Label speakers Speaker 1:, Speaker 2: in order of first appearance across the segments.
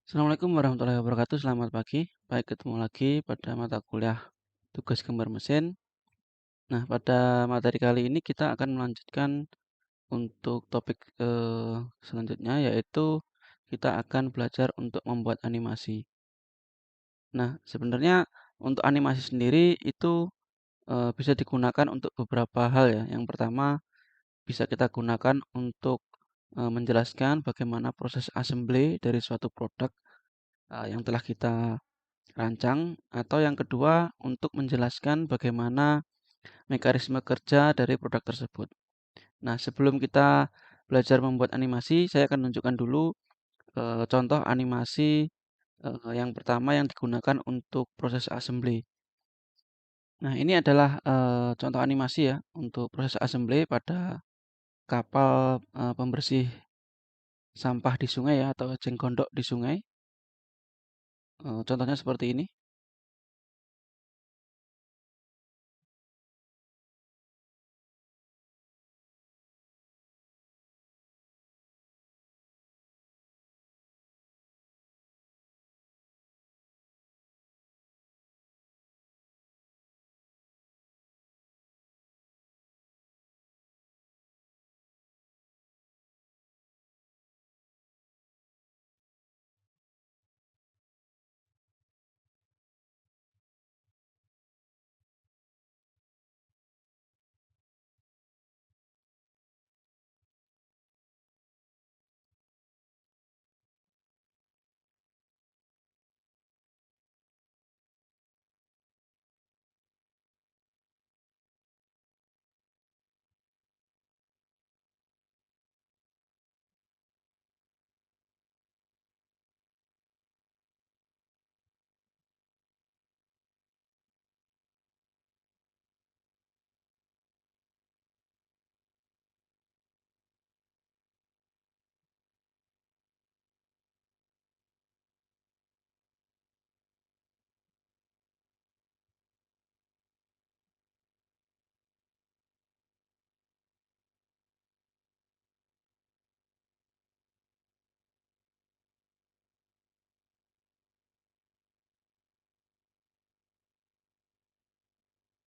Speaker 1: Assalamualaikum warahmatullahi wabarakatuh. Selamat pagi. Baik, ketemu lagi pada mata kuliah tugas gambar mesin. Nah, pada materi kali ini kita akan melanjutkan untuk topik selanjutnya, yaitu kita akan belajar untuk membuat animasi. Nah, sebenarnya untuk animasi sendiri itu bisa digunakan untuk beberapa hal ya. Yang pertama, bisa kita gunakan untuk menjelaskan bagaimana proses assembly dari suatu produk yang telah kita rancang, atau yang kedua untuk menjelaskan bagaimana mekanisme kerja dari produk tersebut. Nah, sebelum kita belajar membuat animasi, saya akan tunjukkan dulu contoh animasi yang pertama yang digunakan untuk proses assembly. Nah, ini adalah contoh animasi ya untuk proses assembly pada kapal pembersih sampah di sungai ya atau ejeng gondok di sungai. Contohnya seperti ini.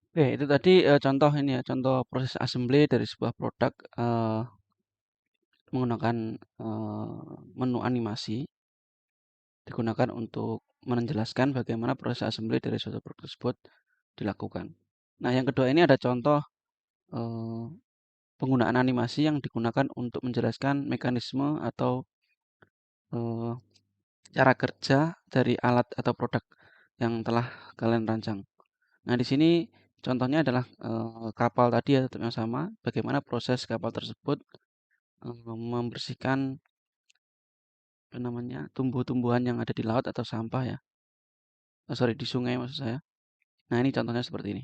Speaker 1: Oke, itu tadi contoh ini ya, contoh proses assembly dari sebuah produk menggunakan menu animasi digunakan untuk menjelaskan bagaimana proses assembly dari suatu produk tersebut dilakukan. Nah, yang kedua ini ada contoh eh, penggunaan animasi yang digunakan untuk menjelaskan mekanisme atau eh, cara kerja dari alat atau produk yang telah kalian rancang. Nah, di sini contohnya adalah kapal tadi ya, tetap yang sama. Bagaimana proses kapal tersebut membersihkan apa namanya tumbuh-tumbuhan yang ada di laut atau sampah ya. Sorry, di sungai maksud saya. Nah, ini contohnya seperti ini.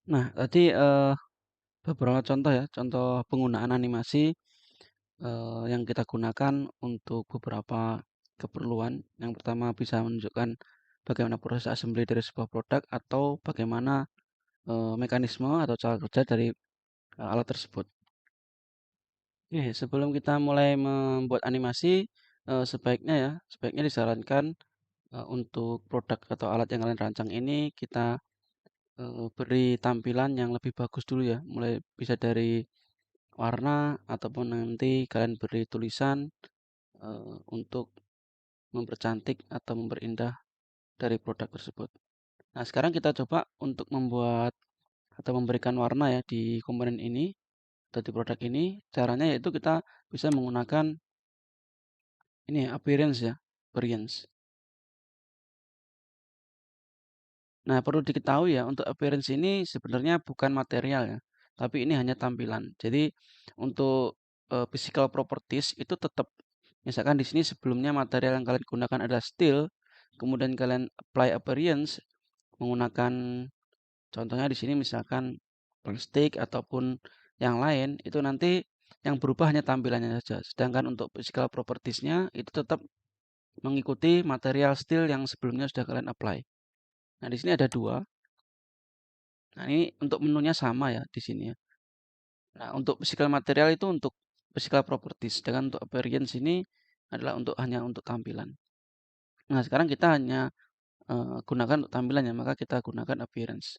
Speaker 1: Nah, tadi beberapa contoh ya, contoh penggunaan animasi yang kita gunakan untuk beberapa keperluan. Yang pertama bisa menunjukkan bagaimana proses assembly dari sebuah produk atau bagaimana mekanisme atau cara kerja dari alat tersebut. Oke, sebelum kita mulai membuat animasi, sebaiknya disarankan untuk produk atau alat yang kalian rancang ini kita beri tampilan yang lebih bagus dulu ya. Mulai bisa dari warna ataupun nanti kalian beri tulisan untuk mempercantik atau memperindah dari produk tersebut. Nah, sekarang kita coba untuk membuat atau memberikan warna ya di komponen ini atau di produk ini. Caranya yaitu kita bisa menggunakan ini ya, appearance ya, appearance. Nah, perlu diketahui ya, untuk appearance ini sebenarnya bukan material ya, tapi ini hanya tampilan. Jadi untuk physical properties itu tetap, misalkan di sini sebelumnya material yang kalian gunakan adalah steel, kemudian kalian apply appearance menggunakan contohnya di sini misalkan plastik ataupun yang lain, itu nanti yang berubah hanya tampilannya saja. Sedangkan untuk physical properties-nya itu tetap mengikuti material steel yang sebelumnya sudah kalian apply. Nah, di sini ada dua. Nah, ini untuk menunya sama ya di sini ya. Nah, untuk physical material itu untuk physical properties, sedangkan untuk appearance ini adalah hanya untuk tampilan. Nah, sekarang kita hanya gunakan untuk tampilan ya, maka kita gunakan appearance.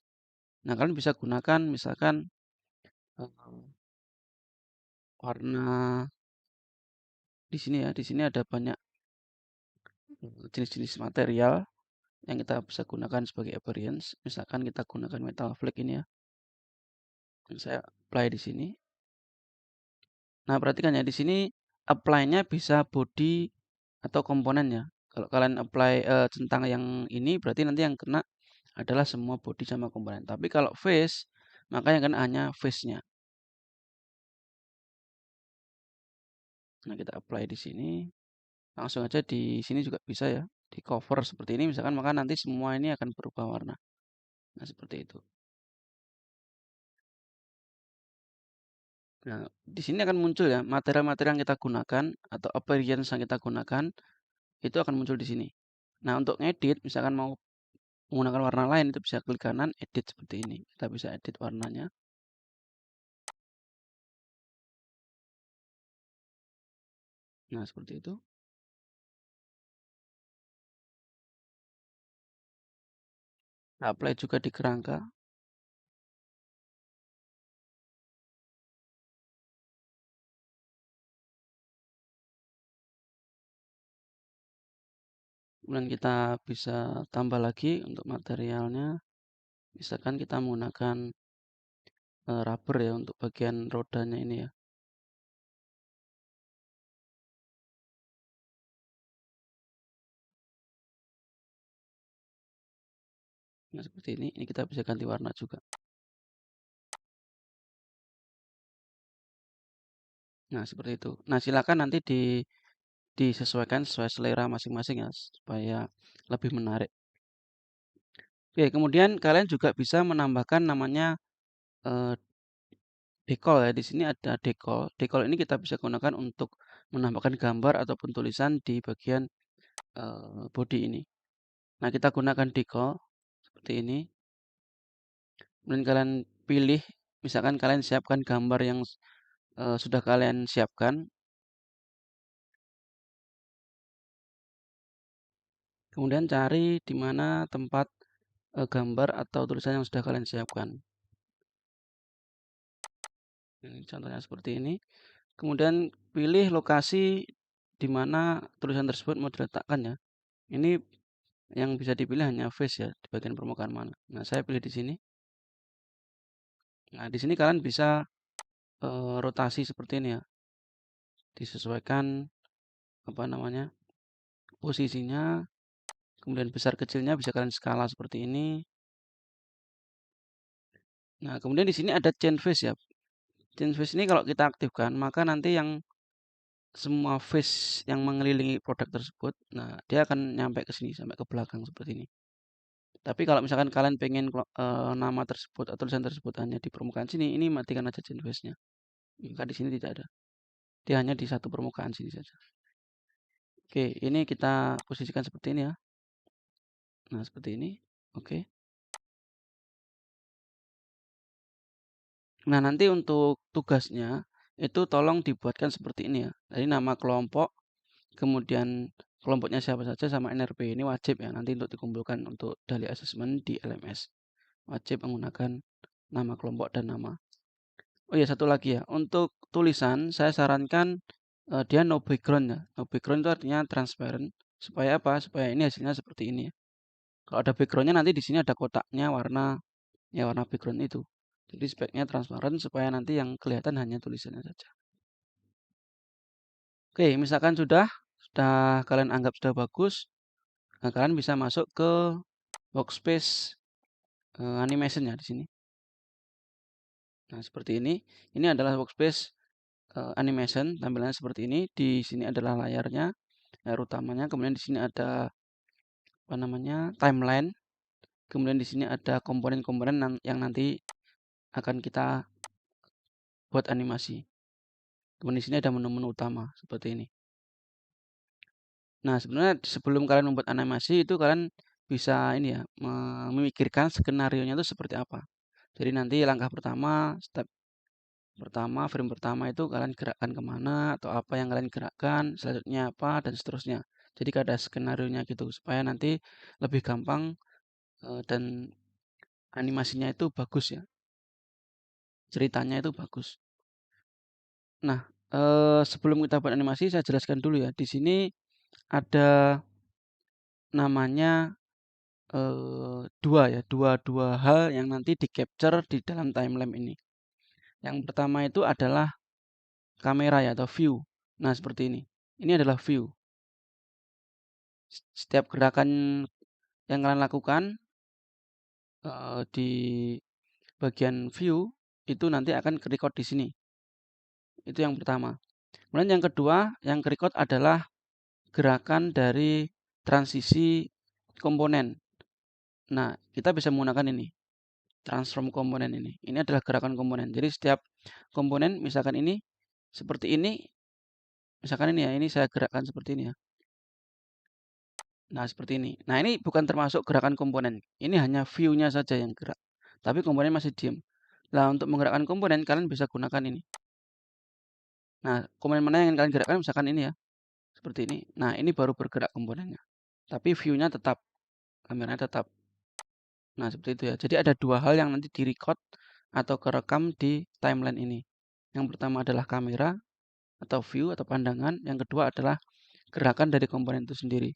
Speaker 1: Nah, kalian bisa gunakan misalkan eee, warna di sini ya, di sini ada banyak jenis-jenis material yang kita bisa gunakan sebagai appearance. Misalkan kita gunakan metal flake ini ya, yang saya apply di sini. Nah, perhatikan ya, di sini apply-nya bisa body atau komponen ya. Kalau kalian apply, centang yang ini, berarti nanti yang kena adalah semua body sama komponen. Tapi kalau face, maka yang kena hanya face-nya. Nah, kita apply di sini, langsung aja di sini juga bisa ya, di cover seperti ini misalkan, maka nanti semua ini akan berubah warna. Nah, seperti itu. Nah, di sini akan muncul ya, material-material yang kita gunakan atau appearance yang kita gunakan, itu akan muncul di sini. Nah, untuk ngedit, misalkan mau menggunakan warna lain itu bisa klik kanan, edit seperti ini. Kita bisa edit warnanya. Nah, seperti itu. Nah, apply juga di kerangka. Kemudian kita bisa tambah lagi untuk materialnya. Misalkan kita menggunakan rubber ya untuk bagian rodanya ini ya. Nah, seperti ini. Ini kita bisa ganti warna juga. Nah, seperti itu. Nah, silakan nanti disesuaikan sesuai selera masing-masing ya supaya lebih menarik. Oke, kemudian kalian juga bisa menambahkan namanya eh, decol ya. Di sini ada decol. Decol ini kita bisa gunakan untuk menambahkan gambar ataupun tulisan di bagian body ini. Nah, kita gunakan decol seperti ini. Kemudian kalian pilih, misalkan kalian siapkan gambar yang sudah kalian siapkan. Kemudian cari di mana tempat gambar atau tulisan yang sudah kalian siapkan. Ini contohnya seperti ini. Kemudian pilih lokasi di mana tulisan tersebut mau diletakkan ya. Ini yang bisa dipilih hanya face ya, di bagian permukaan mana. Nah, saya pilih di sini. Nah, di sini kalian bisa rotasi seperti ini ya. Disesuaikan apa namanya? Posisinya, kemudian besar kecilnya bisa kalian skala seperti ini. Nah, kemudian di sini ada change face ya. Change face ini kalau kita aktifkan, maka nanti yang semua face yang mengelilingi produk tersebut, nah dia akan nyampe ke sini sampai ke belakang seperti ini. Tapi kalau misalkan kalian pengen nama tersebut atau tulisan tersebut hanya di permukaan sini, ini matikan aja change face-nya. Maka di sini tidak ada. Dia hanya di satu permukaan sini saja. Oke, ini kita posisikan seperti ini ya. Nah, seperti ini. Oke. Nah, nanti untuk tugasnya itu tolong dibuatkan seperti ini ya. Jadi nama kelompok, kemudian kelompoknya siapa saja sama NRP ini wajib ya nanti untuk dikumpulkan untuk daily assessment di LMS. Wajib menggunakan nama kelompok dan nama. Oh ya, satu lagi ya. Untuk tulisan saya sarankan dia no background ya. No background itu artinya transparent. Supaya apa? Supaya ini hasilnya seperti ini ya. Kalau ada backgroundnya nanti di sini ada kotaknya warna ya warna background itu. Jadi speknya transparan supaya nanti yang kelihatan hanya tulisannya saja. Oke, misalkan sudah kalian anggap sudah bagus, nah kalian bisa masuk ke workspace animation ya di sini. Nah, seperti ini. Ini adalah workspace animation, tampilannya seperti ini. Di sini adalah layarnya, layar utamanya. Kemudian di sini ada apa namanya? Timeline. Kemudian di sini ada komponen-komponen yang nanti akan kita buat animasi. Kemudian di sini ada menu-menu utama seperti ini. Nah, sebenarnya sebelum kalian membuat animasi itu kalian bisa ini ya, memikirkan skenarionya itu seperti apa. Jadi nanti langkah pertama, step pertama, frame pertama itu kalian gerakkan kemana atau apa yang kalian gerakkan, selanjutnya apa dan seterusnya. Jadi ada skenarionya gitu supaya nanti lebih gampang dan animasinya itu bagus ya, ceritanya itu bagus. Nah, sebelum kita buat animasi saya jelaskan dulu ya. Di sini ada namanya 2 ya, dua hal yang nanti di-capture di dalam timeline ini. Yang pertama itu adalah kamera ya atau view. Nah, seperti ini. Ini adalah view. Setiap gerakan yang kalian lakukan di bagian view itu nanti akan ke-record di sini. Itu yang pertama. Kemudian yang kedua, yang ke-record adalah gerakan dari transisi komponen. Nah, kita bisa menggunakan ini, transform komponen ini. Ini adalah gerakan komponen. Jadi setiap komponen misalkan ini seperti ini, misalkan ini ya, ini saya gerakkan seperti ini ya. Nah, seperti ini. Nah, ini bukan termasuk gerakan komponen. Ini hanya view-nya saja yang gerak. Tapi komponen masih diam. Nah, untuk menggerakkan komponen kalian bisa gunakan ini. Nah, komponen mana yang kalian gerakkan misalkan ini ya. Seperti ini. Nah, ini baru bergerak komponennya. Tapi view-nya tetap, kameranya tetap. Nah, seperti itu ya. Jadi ada dua hal yang nanti di-record atau kerekam di timeline ini. Yang pertama adalah kamera atau view atau pandangan. Yang kedua adalah gerakan dari komponen itu sendiri.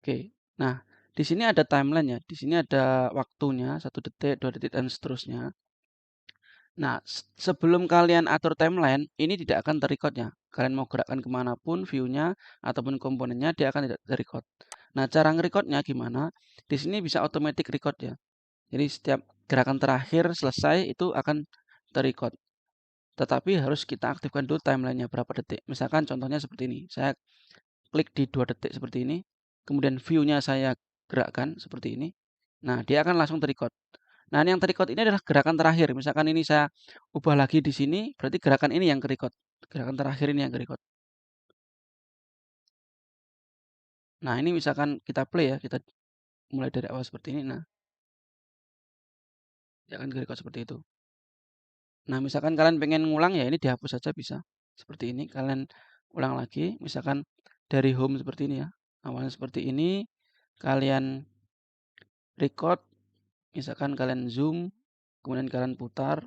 Speaker 1: Oke. Nah, di sini ada timeline ya. Di sini ada waktunya, 1 detik, 2 detik, dan seterusnya. Nah, sebelum kalian atur timeline, ini tidak akan ter-record ya. Kalian mau gerakkan kemanapun view-nya ataupun komponennya, dia akan tidak ter-record. Nah, cara nge-recordnya gimana? Di sini bisa automatic record ya. Jadi setiap gerakan terakhir selesai itu akan ter-record. Tetapi harus kita aktifkan dulu timelinenya berapa detik. Misalkan contohnya seperti ini. Saya klik di 2 detik seperti ini. Kemudian view-nya saya gerakkan seperti ini. Nah, dia akan langsung ter-record. Nah, yang ter-record ini adalah gerakan terakhir. Misalkan ini saya ubah lagi di sini, berarti gerakan ini yang ke-record. Gerakan terakhir ini yang ke-record. Nah, ini misalkan kita play ya, kita mulai dari awal seperti ini. Nah, dia akan ke-record seperti itu. Nah, misalkan kalian pengen ngulang ya ini dihapus saja bisa. Seperti ini, kalian ulang lagi. Misalkan dari home seperti ini ya. Awalnya seperti ini, kalian record, misalkan kalian zoom, kemudian kalian putar,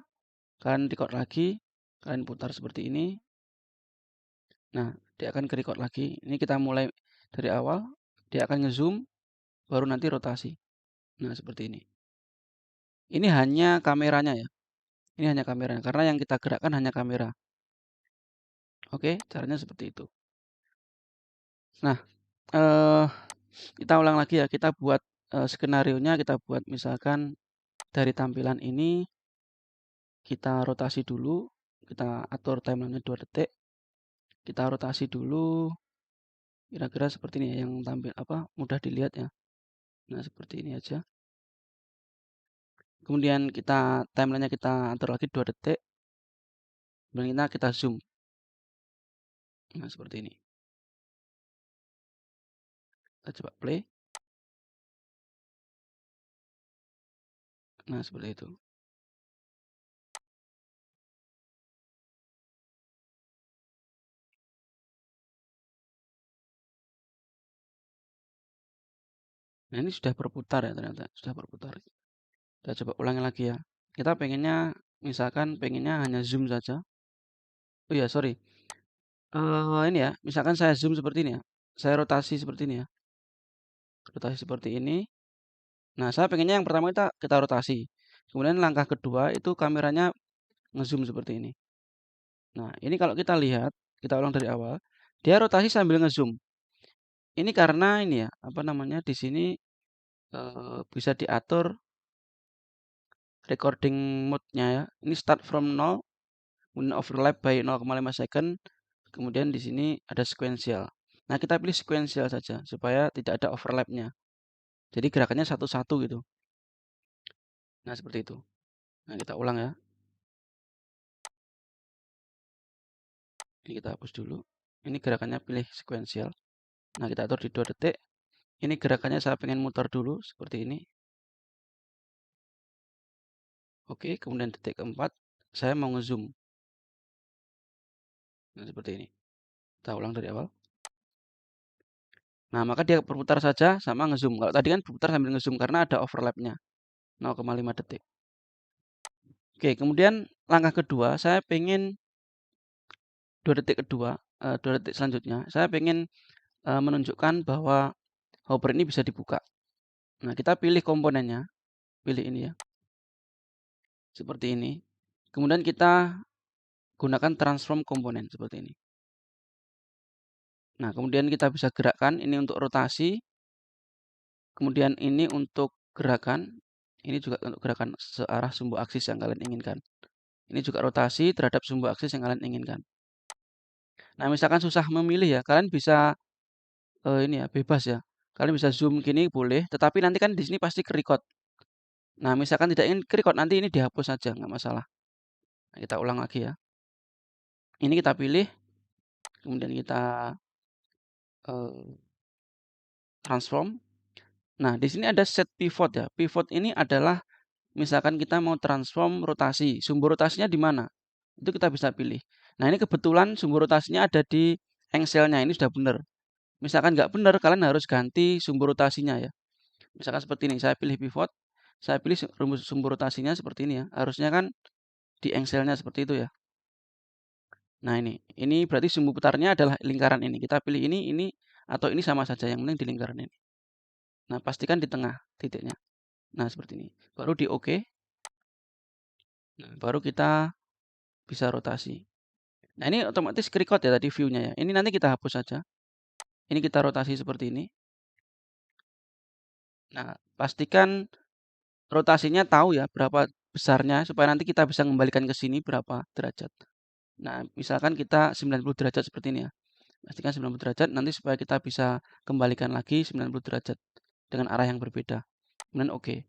Speaker 1: kalian record lagi, kalian putar seperti ini. Nah, dia akan ke-record lagi. Ini kita mulai dari awal, dia akan nge-zoom, baru nanti rotasi. Nah, seperti ini. Ini hanya kameranya ya. Ini hanya kameranya, karena yang kita gerakkan hanya kamera. Oke, caranya seperti itu. Nah, eh, kita ulang lagi ya, kita buat skenarionya, kita buat misalkan dari tampilan ini, kita rotasi dulu, kita atur timelinenya 2 detik, kita rotasi dulu, kira-kira seperti ini ya, yang tampil apa mudah dilihat ya. Nah, seperti ini aja. Kemudian timelinenya kita atur lagi 2 detik, kemudian kita zoom. Nah, seperti ini. Kita coba play. Nah, seperti itu. Nah, ini sudah berputar ya ternyata, sudah berputar. Kita coba ulangi lagi ya. Kita pengennya, misalkan pengennya hanya zoom saja. Oh iya, sorry. Ini ya, misalkan saya zoom seperti ini ya. saya rotasi seperti ini ya, rotasi seperti ini. Nah, saya pengennya yang pertama kita rotasi. Kemudian langkah kedua itu kameranya ngezoom seperti ini. Nah, ini kalau kita lihat, kita ulang dari awal, dia rotasi sambil ngezoom. Ini karena ini ya, apa namanya, di sini bisa diatur recording mode-nya ya. Ini start from 0, kemudian overlap by 0,5 second, kemudian di sini ada sequential. Nah, kita pilih sequential saja supaya tidak ada overlap-nya. Jadi gerakannya satu-satu gitu. Nah, seperti itu. Nah, kita ulang ya. Ini kita hapus dulu. Ini gerakannya pilih sequential. Nah, kita atur di 2 detik. Ini gerakannya saya pengen muter dulu seperti ini. Oke, kemudian detik keempat saya mau ngezoom. Nah, seperti ini. Kita ulang dari awal. Nah, maka dia berputar saja sama ngezoom. Kalau tadi kan berputar sambil ngezoom karena ada overlapnya 0,5 detik. Oke, kemudian langkah kedua saya pengen 2 detik kedua, 2 detik selanjutnya saya pengen menunjukkan bahwa hover ini bisa dibuka. Nah, kita pilih komponennya, pilih ini ya, seperti ini. Kemudian kita gunakan transform komponen seperti ini. Nah, kemudian kita bisa gerakkan ini untuk rotasi, kemudian ini untuk gerakan, ini juga untuk gerakan searah sumbu aksis yang kalian inginkan. Ini juga rotasi terhadap sumbu aksis yang kalian inginkan. Nah, misalkan susah memilih ya, kalian bisa ini ya, bebas ya. Kalian bisa zoom gini boleh, tetapi nanti kan di sini pasti ke-record. Nah, misalkan tidak ingin ke-record, nanti ini dihapus saja, nggak masalah. Nah, kita ulang lagi ya. Ini kita pilih, kemudian kita transform. Nah, di sini ada set pivot ya. Pivot ini adalah misalkan kita mau transform rotasi, sumber rotasinya di mana? Itu kita bisa pilih. Nah, ini kebetulan sumber rotasinya ada di engselnya, ini sudah benar. Misalkan nggak benar, kalian harus ganti sumber rotasinya ya. Misalkan seperti ini, saya pilih pivot, saya pilih rumus sumber rotasinya seperti ini ya. Harusnya kan di engselnya seperti itu ya. Nah, ini berarti sumbu putarnya adalah lingkaran ini. Kita pilih ini, atau ini sama saja, yang penting di lingkaran ini. Nah, pastikan di tengah titiknya. Nah, seperti ini. Baru di OK. Nah, baru kita bisa rotasi. Nah, ini otomatis record ya tadi view-nya ya. Ini nanti kita hapus saja. Ini kita rotasi seperti ini. Nah, pastikan rotasinya tahu ya berapa besarnya supaya nanti kita bisa mengembalikan ke sini berapa derajat. Nah, misalkan kita 90 derajat seperti ini ya. Pastikan 90 derajat nanti supaya kita bisa kembalikan lagi 90 derajat dengan arah yang berbeda. Kemudian oke.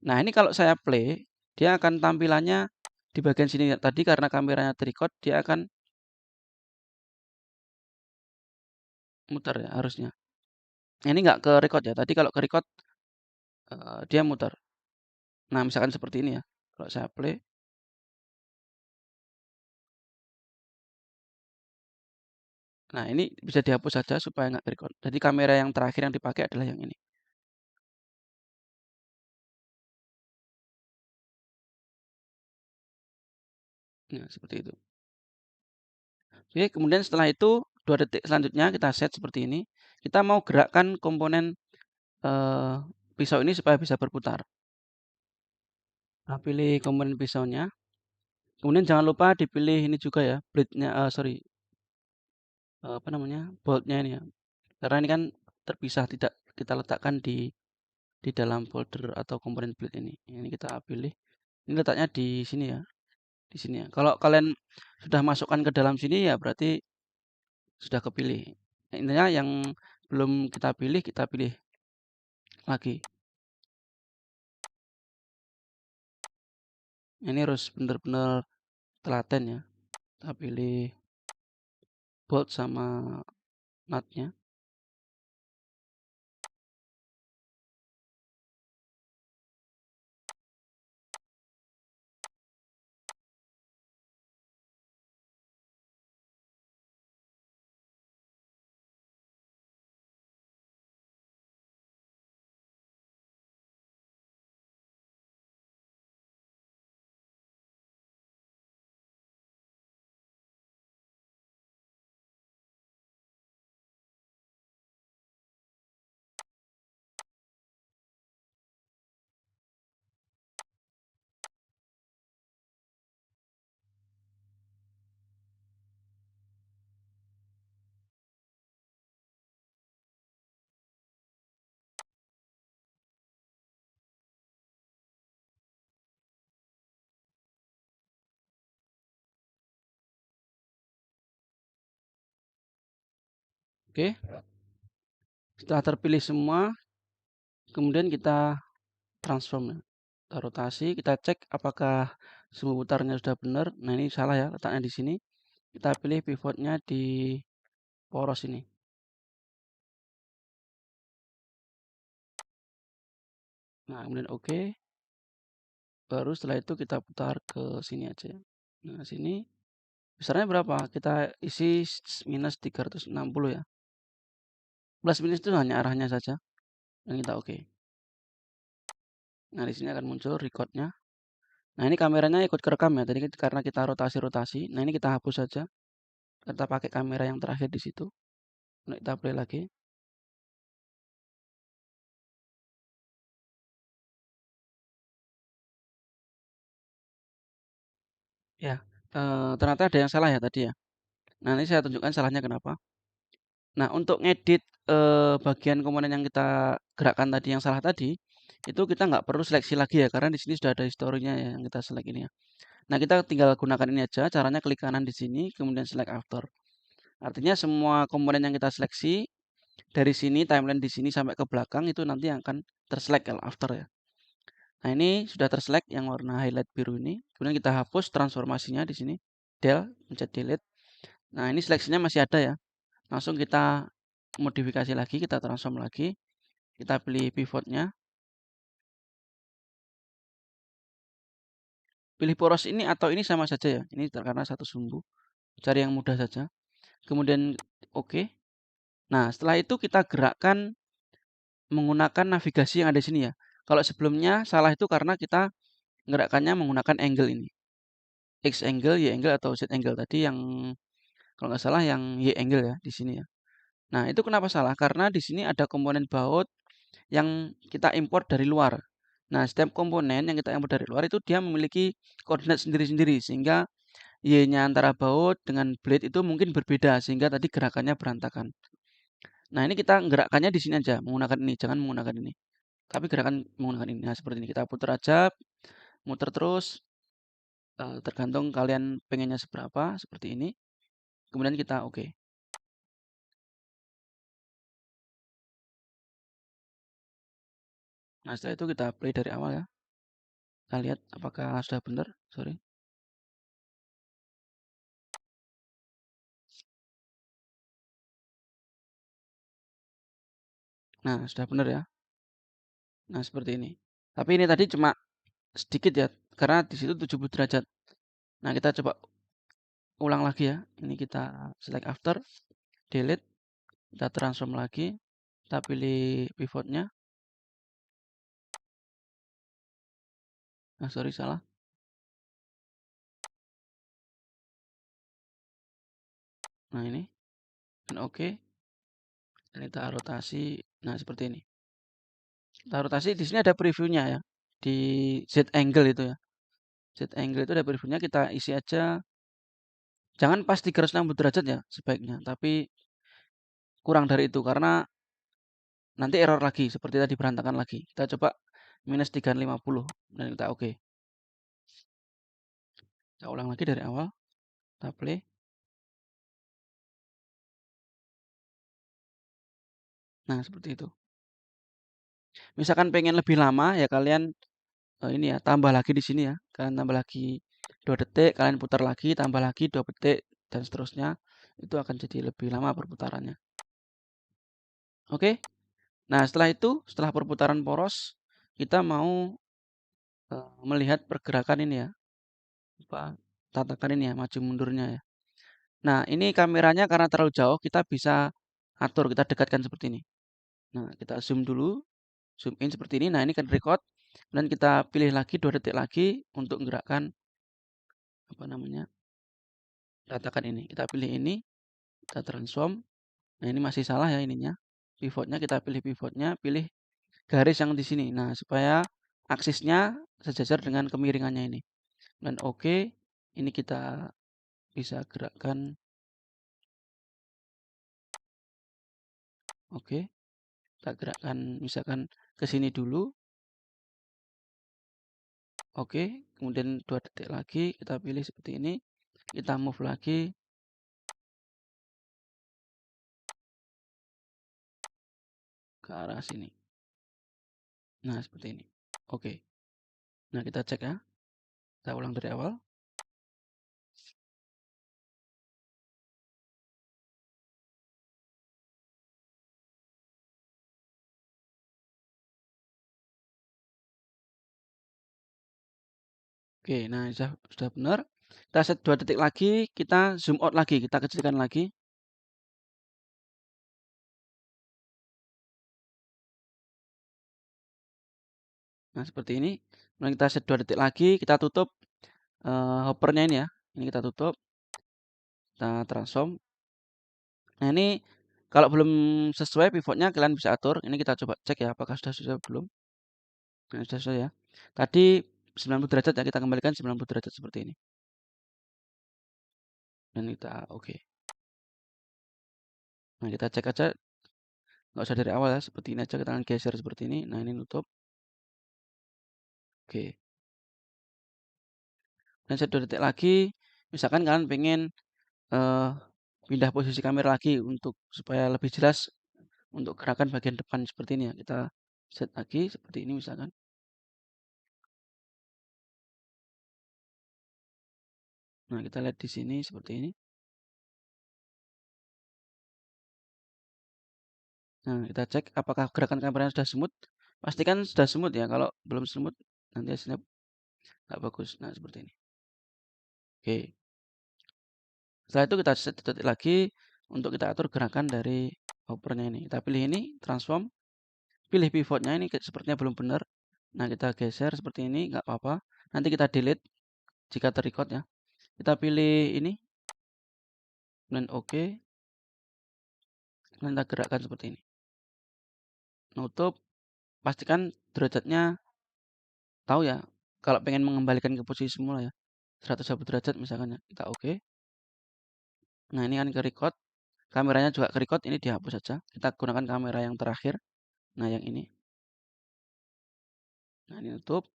Speaker 1: Nah, ini kalau saya play, dia akan tampilannya di bagian sini ya. Tadi karena kameranya record, dia akan muter ya harusnya. Ini nggak ke record ya. Tadi kalau ke record dia muter. Nah, misalkan seperti ini ya. Kalau saya play, nah ini bisa dihapus saja supaya nggak record. Jadi kamera yang terakhir yang dipakai adalah yang ini. Nah, seperti itu. Oke, kemudian setelah itu 2 detik selanjutnya kita set seperti ini. Kita mau gerakkan komponen eh, pisau ini supaya bisa berputar. Nah, pilih komponen pisaunya. Kemudian jangan lupa dipilih ini juga ya, blade-nya, sorry, apa namanya, bolt-nya ini ya. Karena ini kan terpisah, tidak kita letakkan di dalam folder atau komponen blade ini. Ini kita pilih. Ini letaknya di sini ya, di sini ya. Kalau kalian sudah masukkan ke dalam sini ya berarti sudah kepilih. Nah, intinya yang belum kita pilih lagi. Ini harus benar-benar telaten ya. Kita pilih bolt sama nutnya. Oke, setelah terpilih semua, kemudian kita transform ya. Kita rotasi, kita cek apakah sumbu putarnya sudah benar. Nah, ini salah ya, letaknya di sini. Kita pilih pivotnya di poros ini. Nah, kemudian oke. Baru setelah itu kita putar ke sini aja. Nah, sini besarnya berapa? Kita isi minus 360 ya. Plus minus itu hanya arahnya saja. Dan kita oke. Nah, di sini akan muncul recordnya. Nah, ini kameranya ikut kerekam ya. Tadi karena kita rotasi-rotasi. Nah, ini kita hapus saja. Kita pakai kamera yang terakhir di situ. Nah, kita play lagi. Ya, ternyata ada yang salah ya tadi ya. Nah, ini saya tunjukkan salahnya kenapa. Nah, untuk ngedit, bagian komponen yang kita gerakkan tadi yang salah tadi, itu kita nggak perlu seleksi lagi ya, karena di sini sudah ada historinya ya yang kita select ini ya. Nah, kita tinggal gunakan ini aja, caranya klik kanan di sini, kemudian select after. Artinya semua komponen yang kita seleksi, dari sini, timeline di sini sampai ke belakang itu nanti akan terselect kalau after ya. Nah, ini sudah terselect yang warna highlight biru ini. Kemudian kita hapus transformasinya di sini, del, pencet delete. Nah, ini seleksinya masih ada ya. Langsung kita modifikasi lagi, kita transform lagi. Kita pilih pivotnya. Pilih poros ini atau ini sama saja ya. Ini karena satu sumbu. Cari yang mudah saja. Kemudian oke. Nah, setelah itu kita gerakkan menggunakan navigasi yang ada di sini ya. Kalau sebelumnya salah itu karena kita gerakkannya menggunakan angle ini. X angle, Y angle atau Z angle tadi yang kalau nggak salah yang Y angle ya di sini ya. Nah, itu kenapa salah? Karena di sini ada komponen baut yang kita import dari luar. Nah, setiap komponen yang kita import dari luar itu dia memiliki koordinat sendiri-sendiri sehingga Y-nya antara baut dengan blade itu mungkin berbeda sehingga tadi gerakannya berantakan. Nah, ini kita gerakannya di sini aja menggunakan ini, jangan menggunakan ini. Tapi gerakan menggunakan ini. Nah, seperti ini kita putar aja, muter terus tergantung kalian pengennya seberapa seperti ini. Kemudian kita oke. Nah, setelah itu kita play dari awal ya. Kita lihat apakah sudah benar. Sorry. Nah, sudah benar ya. Nah, seperti ini. Tapi ini tadi cuma sedikit ya, karena di situ 70 derajat. Nah, kita coba ulang lagi ya. Ini kita select after, delete, kita transform lagi, kita pilih pivotnya. Nah, sorry salah. Nah, ini. Dan oke. Dan kita rotasi. Nah, seperti ini. Kita rotasi di sini ada previewnya ya. Di Z angle itu ya. Z angle itu ada previewnya, kita isi aja. Jangan pas 360 derajat ya sebaiknya, tapi kurang dari itu karena nanti error lagi seperti tadi berantakan lagi. Kita coba minus 350 dan kita oke. Kita ulang lagi dari awal. Kita play. Nah, seperti itu. Misalkan pengen lebih lama ya kalian ini ya tambah lagi di sini ya. Kalian tambah lagi 2 detik, kalian putar lagi, tambah lagi 2 detik dan seterusnya. Itu akan jadi lebih lama perputarannya. Oke. Nah, setelah itu, setelah perputaran poros, kita mau melihat pergerakan ini ya. Apa tatakan ini ya, maju mundurnya ya. Nah, ini kameranya karena terlalu jauh, kita bisa atur, kita dekatkan seperti ini. Nah, kita zoom dulu, zoom in seperti ini. Nah, ini kan record. Dan kita pilih lagi 2 detik lagi untuk menggerakkan apa namanya? Ratakan ini. Kita pilih ini, kita transform. Nah, ini masih salah ya ininya. Pivotnya kita pilih pivotnya, pilih garis yang di sini. Nah, supaya aksisnya sejajar dengan kemiringannya ini. Dan oke, ini kita bisa gerakkan. Oke, kita gerakkan misalkan ke sini dulu. Oke, kemudian 2 detik lagi kita pilih seperti ini. Kita move lagi. ke arah sini. Nah, seperti ini. Oke. Nah, kita cek ya. Kita ulang dari awal. Oke, nah sudah benar. Kita set 2 detik lagi, kita zoom out lagi, kita kecilkan lagi. Nah, seperti ini. Kemudian kita set 2 detik lagi, kita tutup hoppernya ini ya. Ini kita tutup, kita transform. Nah, ini kalau belum sesuai pivotnya kalian bisa atur. Ini kita coba cek ya apakah sudah sesuai belum. Nah, sudah sesuai ya. Tadi 90 derajat ya, kita kembalikan 90 derajat seperti ini. Dan kita oke. Nah, kita cek aja, nggak usah dari awal ya, seperti ini aja kita akan geser seperti ini. Nah, ini nutup. Oke. Dan set 2 detik lagi, misalkan kalian pengen eh, pindah posisi kamera lagi untuk supaya lebih jelas untuk gerakan bagian depan seperti ini ya. Kita set lagi seperti ini misalkan. Nah, kita lihat di sini seperti ini. Nah, kita cek apakah gerakan kameranya sudah smooth. Pastikan sudah smooth ya. Kalau belum smooth, nanti hasilnya nggak bagus. Nah, seperti ini. Oke. Setelah itu kita set detik lagi untuk kita atur gerakan dari hoppernya ini. Kita pilih ini, transform. Pilih pivotnya ini sepertinya belum benar. Nah, kita geser seperti ini, nggak apa-apa. Nanti kita delete jika terrecord ya. Kita pilih ini, kemudian oke. Kemudian kita gerakkan seperti ini. Nutup, pastikan derajatnya tahu ya. Kalau pengen mengembalikan ke posisi semula ya. 180 derajat misalkan ya. Kita oke. Nah, ini kan ke record. Kameranya juga ke record, ini dihapus saja. Kita gunakan kamera yang terakhir. Nah, yang ini. Nah, ini tutup.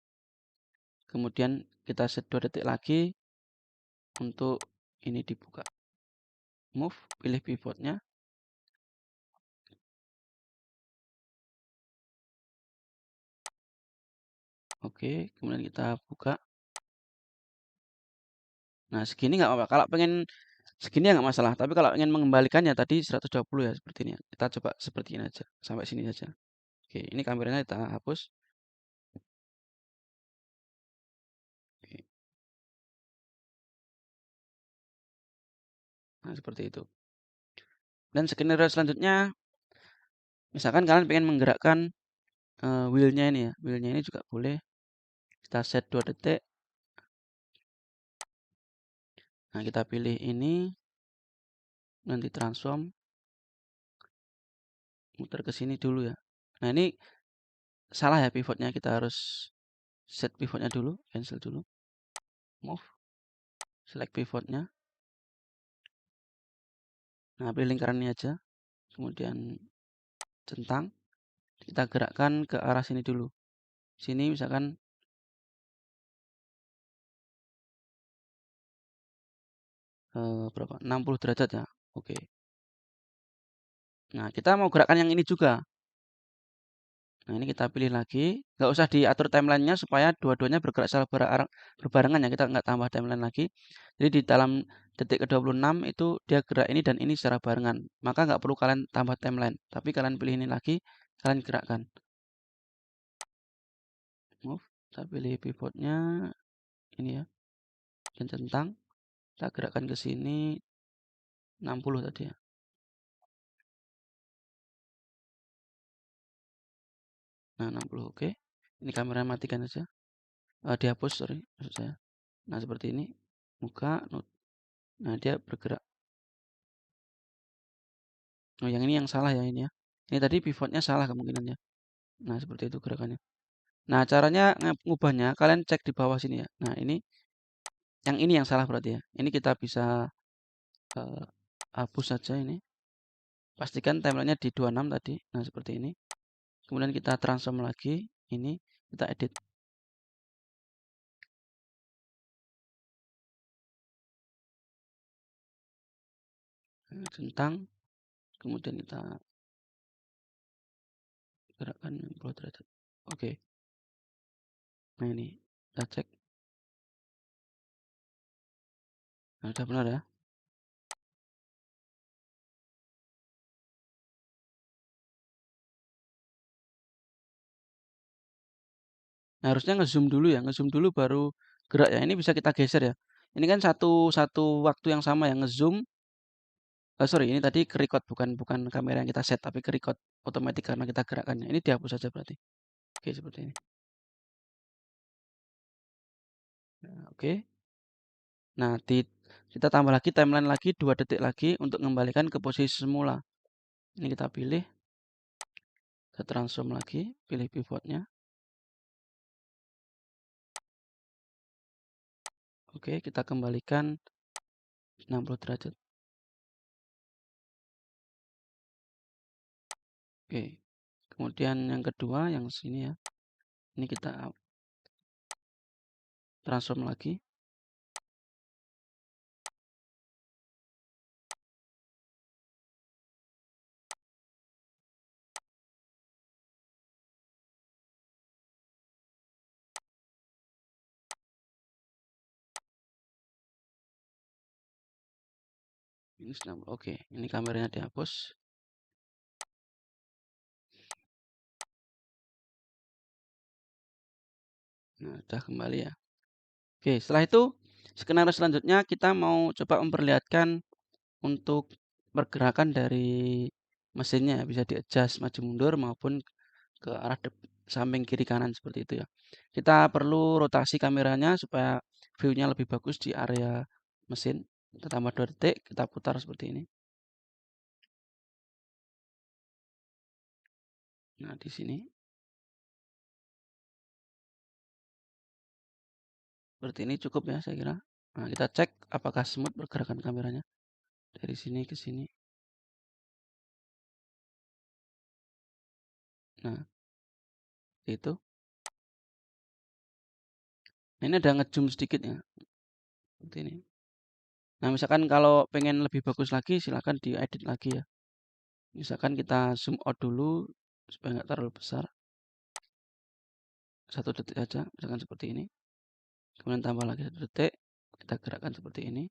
Speaker 1: Kemudian kita set 2 detik lagi untuk ini dibuka. Move, pilih pivotnya. Oke, kemudian kita buka. Nah, segini nggak apa-apa. Kalau pengen segini ya nggak masalah. Tapi kalau ingin mengembalikannya tadi 120 ya seperti ini. Kita coba seperti ini aja. Sampai sini saja. Oke, ini kameranya kita hapus. Oke. Nah, seperti itu. Dan skenario selanjutnya, misalkan kalian pengen menggerakkan wheelnya ini ya. Wheelnya ini juga boleh. Kita set 2 detik. Nah, kita pilih ini. Nanti transform. Muter ke sini dulu ya. Nah, ini salah ya pivotnya. Kita harus set pivotnya dulu. Cancel dulu. Move. Select pivotnya. Nah, pilih lingkaran ini aja. Kemudian centang. Kita gerakkan ke arah sini dulu. Sini misalkan berapa? 60 derajat ya. Oke. Nah, kita mau gerakan yang ini juga. Nah, ini kita pilih lagi. Nggak usah diatur timelinenya supaya dua-duanya bergerak secara berbarengan ya. Kita nggak tambah timeline lagi. Jadi di dalam detik ke-26 itu dia gerak ini dan ini secara barengan. Maka nggak perlu kalian tambah timeline. Tapi kalian pilih ini lagi, kalian gerakkan. Move. Saya pilih pivotnya. Ini ya. Dan centang. Kita gerakkan ke sini 60 tadi ya. Nah, 60 oke. Ini kamera matikan saja. Dihapus, sorry, maksud saya. Nah, seperti ini. Buka. Nah, dia bergerak. Oh, yang ini yang salah ya ini ya. Ini tadi pivotnya salah kemungkinannya. Nah, seperti itu gerakannya. Nah, caranya ngubahnya kalian cek di bawah sini ya. Nah, ini yang salah berarti ya. Ini kita bisa eh, hapus saja ini. Pastikan timelinenya di 26 tadi. Nah, seperti ini. Kemudian kita transform lagi. Ini kita edit. Centang. Kemudian kita Gerakan 60 derajat. Oke. Nah ini, kita cek. Nah, udah benar ya. Nah, harusnya ngezoom dulu ya, ngezoom dulu baru gerak ya. Ini bisa kita geser ya. Ini kan satu satu waktu yang sama ya, ngezoom. Sorry, ini tadi ke-record bukan bukan kamera yang kita set, tapi ke-record otomatis karena kita gerakkannya. Ini dihapus saja berarti. Oke, seperti ini. Nah, oke. Nah, kita tambah lagi timeline lagi 2 detik lagi untuk mengembalikan ke posisi semula. Ini kita pilih, kita transform lagi, pilih pivotnya. Oke, kita kembalikan 60 derajat. Oke. Kemudian yang kedua yang sini ya. Ini kita transform lagi. Ini 90. Oke, ini kameranya dihapus. Nah, udah kembali ya. Oke, setelah itu skenario selanjutnya kita mau coba memperlihatkan untuk pergerakan dari mesinnya ya, bisa di-adjust maju mundur maupun ke arah samping kiri kanan seperti itu ya. Kita perlu rotasi kameranya supaya view-nya lebih bagus di area mesin. Kita tambah 2 detik, kita putar seperti ini. Nah, di sini seperti ini cukup ya saya kira. Nah, kita cek apakah smooth pergerakan kameranya dari sini ke sini. Nah, itu. Nah, ini ada ngezoom sedikit ya, seperti ini. Nah, misalkan kalau pengen lebih bagus lagi, silakan diedit lagi ya. Misalkan kita zoom out dulu supaya nggak terlalu besar. 1 detik saja, misalkan seperti ini. Kemudian tambah lagi 1 detik, kita gerakkan seperti ini.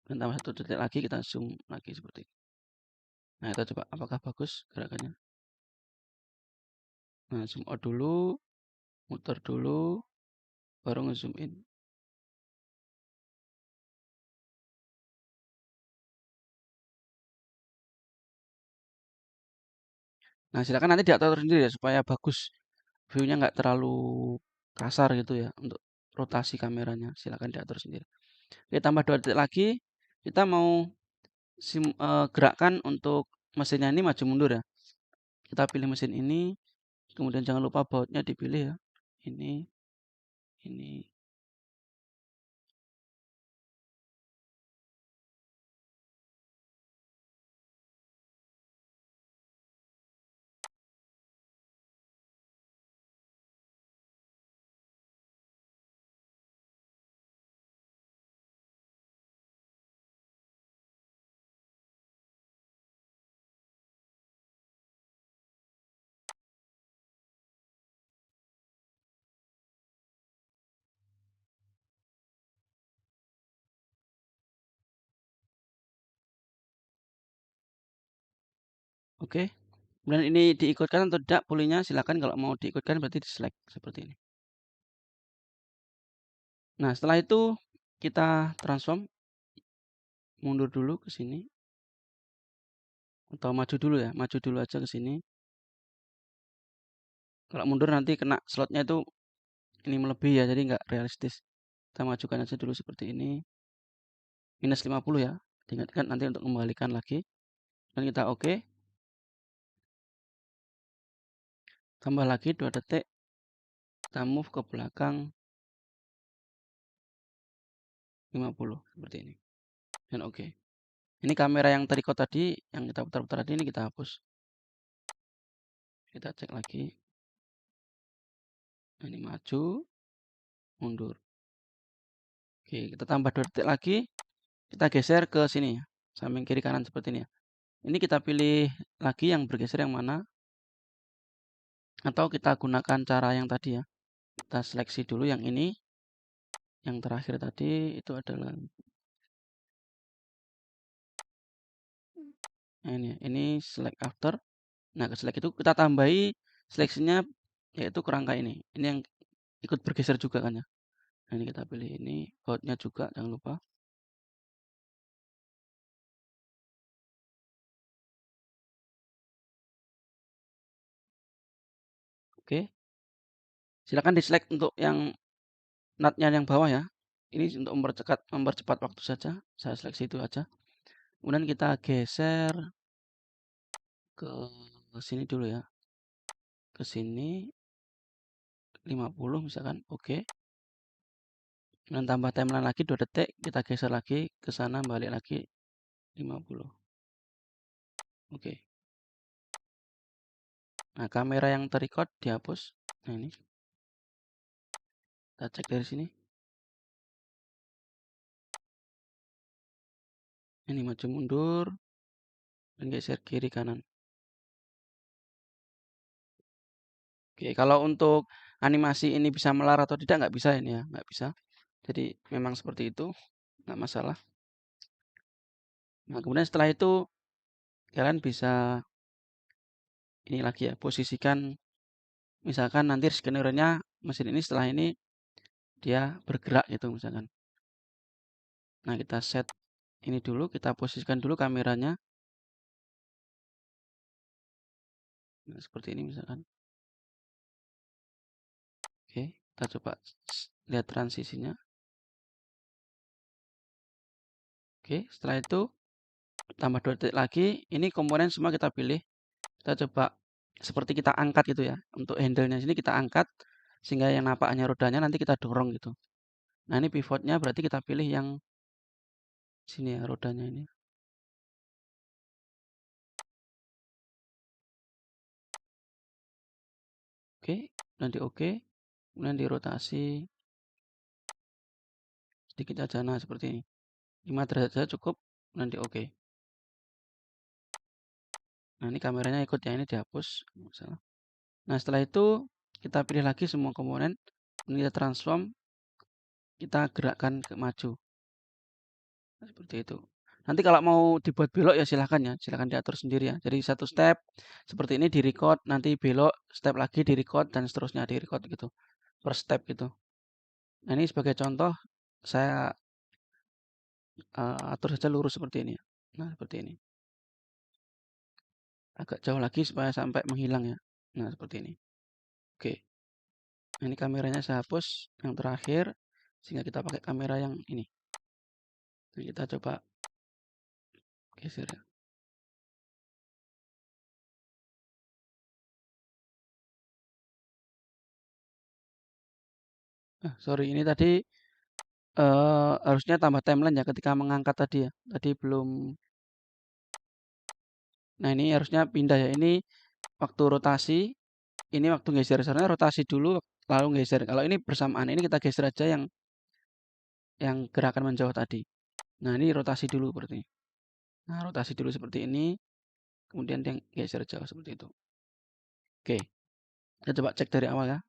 Speaker 1: Dan tambah 1 detik lagi, kita zoom lagi seperti ini. Nah, kita coba apakah bagus gerakannya. Nah, zoom out dulu, muter dulu, baru nge-zoom in. Nah, silakan nanti diatur sendiri ya supaya bagus. View-nya nggak terlalu kasar gitu ya untuk rotasi kameranya. Silakan diatur sendiri. Oke, tambah 2 detik lagi, kita mau gerakkan untuk mesinnya ini maju mundur ya. Kita pilih mesin ini, kemudian jangan lupa bautnya dipilih ya. Ini. Oke. Kemudian ini diikutkan atau tidak pulley-nya silakan kalau mau diikutkan berarti di-select seperti ini. Nah, setelah itu kita transform mundur dulu ke sini atau maju dulu ya, maju dulu aja ke sini. Kalau mundur nanti kena slotnya itu ini melebihi ya, jadi nggak realistis. Kita majukan aja dulu seperti ini. Minus 50 ya. Diingatkan nanti untuk kembalikan lagi. Dan kita oke. Tambah lagi 2 detik. Kita move ke belakang 50 seperti ini. Dan oke. Ini kamera yang tadi yang kita putar-putar tadi ini kita hapus. Kita cek lagi. Nah, ini maju, mundur. Oke, kita tambah 2 detik lagi. Kita geser ke sini ya. samping kiri kanan seperti ini ya. Ini kita pilih lagi yang bergeser yang mana, atau kita gunakan cara yang tadi ya. Kita seleksi dulu yang ini, yang terakhir tadi itu adalah nah ini select after. Nah, ke select itu kita tambahi seleksinya yaitu kerangka ini. Ini yang ikut bergeser juga kan ya. Nah, ini kita pilih ini, bautnya juga jangan lupa. Oke. Silakan di-select untuk yang nut-nya yang bawah ya. Ini untuk mempercepat waktu saja. Saya seleksi itu aja. Kemudian kita geser ke sini dulu ya. Ke sini 50 misalkan. Oke. Dan tambah timeline lagi 2 detik, kita geser lagi ke sana, balik lagi 50. Oke. Nah, kamera yang terrecord dihapus. Nah, ini. Kita cek dari sini. Ini maju mundur dan geser kiri kanan. Oke, kalau untuk animasi ini bisa melar atau tidak nggak bisa ini ya, nggak bisa. Jadi memang seperti itu, nggak masalah. Nah, kemudian setelah itu kalian bisa ini lagi ya, posisikan misalkan nanti skenario-nya mesin ini setelah ini dia bergerak gitu misalkan. Nah, kita set ini dulu, kita posisikan dulu kameranya. Nah, seperti ini misalkan. Oke, kita coba lihat transisinya. Oke, setelah itu tambah 2 detik lagi, ini komponen semua kita pilih. Kita coba seperti kita angkat gitu ya. Untuk handle-nya sini kita angkat sehingga yang nampak hanya rodanya nanti kita dorong gitu. Nah, ini pivotnya berarti kita pilih yang sini ya rodanya ini. Oke, nanti oke. Kemudian dirotasi sedikit aja nah seperti ini. 5 derajat saja cukup, nanti oke. Nah, ini kameranya ikut ya, ini dihapus. Masalah. Nah, setelah itu kita pilih lagi semua komponen, kemudian kita transform, kita gerakkan ke maju. Nah, seperti itu. Nanti kalau mau dibuat belok ya silahkan ya, silahkan diatur sendiri ya. Jadi satu step seperti ini di record, nanti belok, step lagi di record dan seterusnya di record gitu. Per step gitu. Nah, ini sebagai contoh saya atur saja lurus seperti ini ya. Nah, seperti ini. Agak jauh lagi supaya sampai menghilang ya. Nah, seperti ini. Oke. Nah, ini kameranya saya hapus yang terakhir sehingga kita pakai kamera yang ini. Nah, kita coba geser ya. Sorry ini tadi harusnya tambah timeline ya ketika mengangkat tadi ya. Tadi belum. Nah, ini harusnya pindah ya. Ini waktu rotasi, ini waktu geser. Sebenarnya rotasi dulu lalu geser. Kalau ini bersamaan, ini kita geser aja yang gerakan menjauh tadi. Nah, ini rotasi dulu berarti. Nah, rotasi dulu seperti ini, kemudian yang geser jauh seperti itu. Oke, kita coba cek dari awal ya.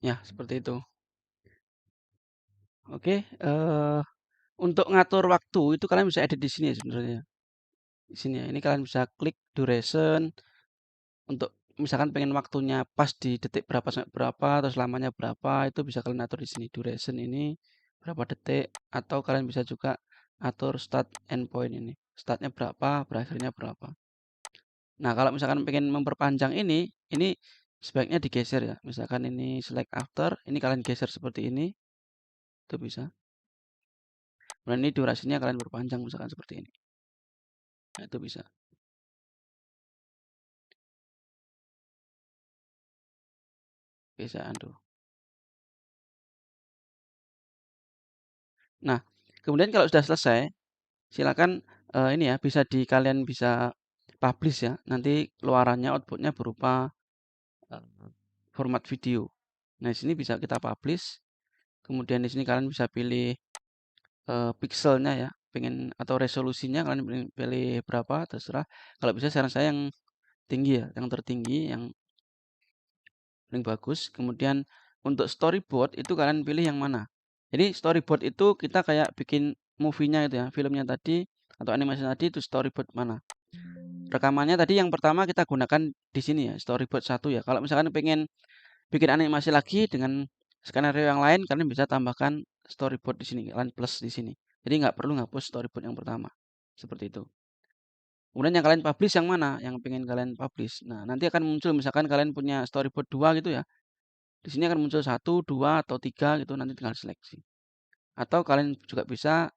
Speaker 1: Ya, seperti itu. Oke, untuk ngatur waktu itu kalian bisa edit di sini ya sebenarnya. Di sini ya. Ini kalian bisa klik duration untuk misalkan pengen waktunya pas di detik berapa sampai berapa, terus lamanya berapa, itu bisa kalian atur di sini. Duration ini berapa detik atau kalian bisa juga atur start end point ini. Startnya berapa, berakhirnya berapa. Nah, kalau misalkan pengen memperpanjang ini sebaiknya digeser ya. Misalkan ini select after, ini kalian geser seperti ini, itu bisa. Kemudian ini durasinya kalian perpanjang misalkan seperti ini. Nah, itu bisa. Bisa undo. Nah, kemudian kalau sudah selesai, silakan ini ya bisa kalian bisa publish ya. Nanti keluarannya outputnya berupa format video. Nah, di sini bisa kita publish. Kemudian di sini kalian bisa pilih pikselnya ya, pengen atau resolusinya kalian pilih berapa terserah. Kalau bisa saran saya yang tinggi ya, yang tertinggi, yang paling bagus. Kemudian untuk storyboard itu kalian pilih yang mana. Jadi storyboard itu kita kayak bikin movie-nya itu ya, filmnya tadi atau animasi tadi itu storyboard mana. Rekamannya tadi yang pertama kita gunakan di sini ya, storyboard satu ya. Kalau misalkan pengen bikin animasi lagi dengan skenario yang lain, kalian bisa tambahkan storyboard di sini, kalian plus di sini. Jadi nggak perlu ngapus storyboard yang pertama. Seperti itu. Kemudian yang kalian publish yang mana? Yang pengen kalian publish. Nah, nanti akan muncul misalkan kalian punya storyboard 2 gitu ya. Di sini akan muncul satu, 2, atau 3 gitu, nanti tinggal seleksi. Atau kalian juga bisa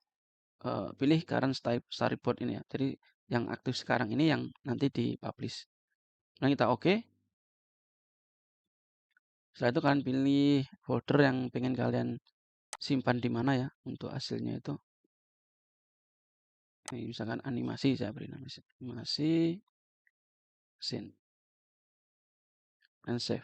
Speaker 1: pilih current storyboard ini ya. Jadi yang aktif sekarang ini yang nanti di-publish. Nah, kita oke. Setelah itu kalian pilih folder yang pengen kalian simpan di mana ya untuk hasilnya itu. Ini misalkan animasi, saya beri nama animasi, scene, dan save.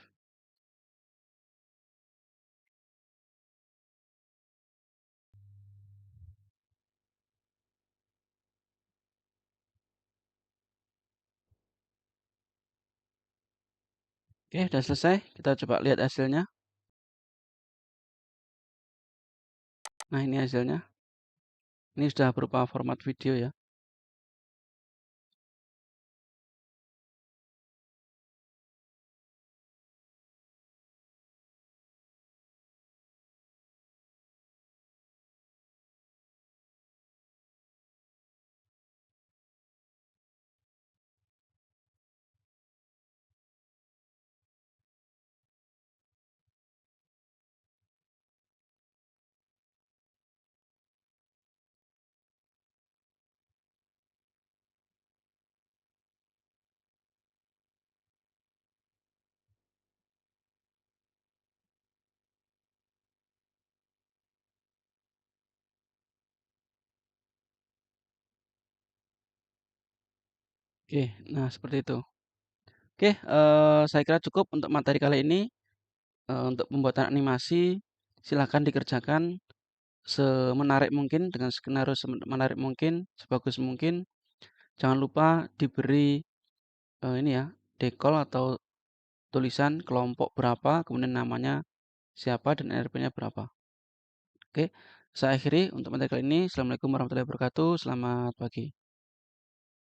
Speaker 1: Oke, sudah selesai. Kita coba lihat hasilnya. Nah, ini hasilnya. Ini sudah berupa format video ya. Oke, nah seperti itu. Oke, saya kira cukup untuk materi kali ini. Untuk pembuatan animasi, silakan dikerjakan semenarik mungkin, dengan skenario semenarik mungkin, sebagus mungkin. Jangan lupa diberi ini ya, dekol atau tulisan kelompok berapa, kemudian namanya siapa dan NRP-nya berapa. Oke, saya akhiri untuk materi kali ini. Assalamualaikum warahmatullahi wabarakatuh. Selamat pagi.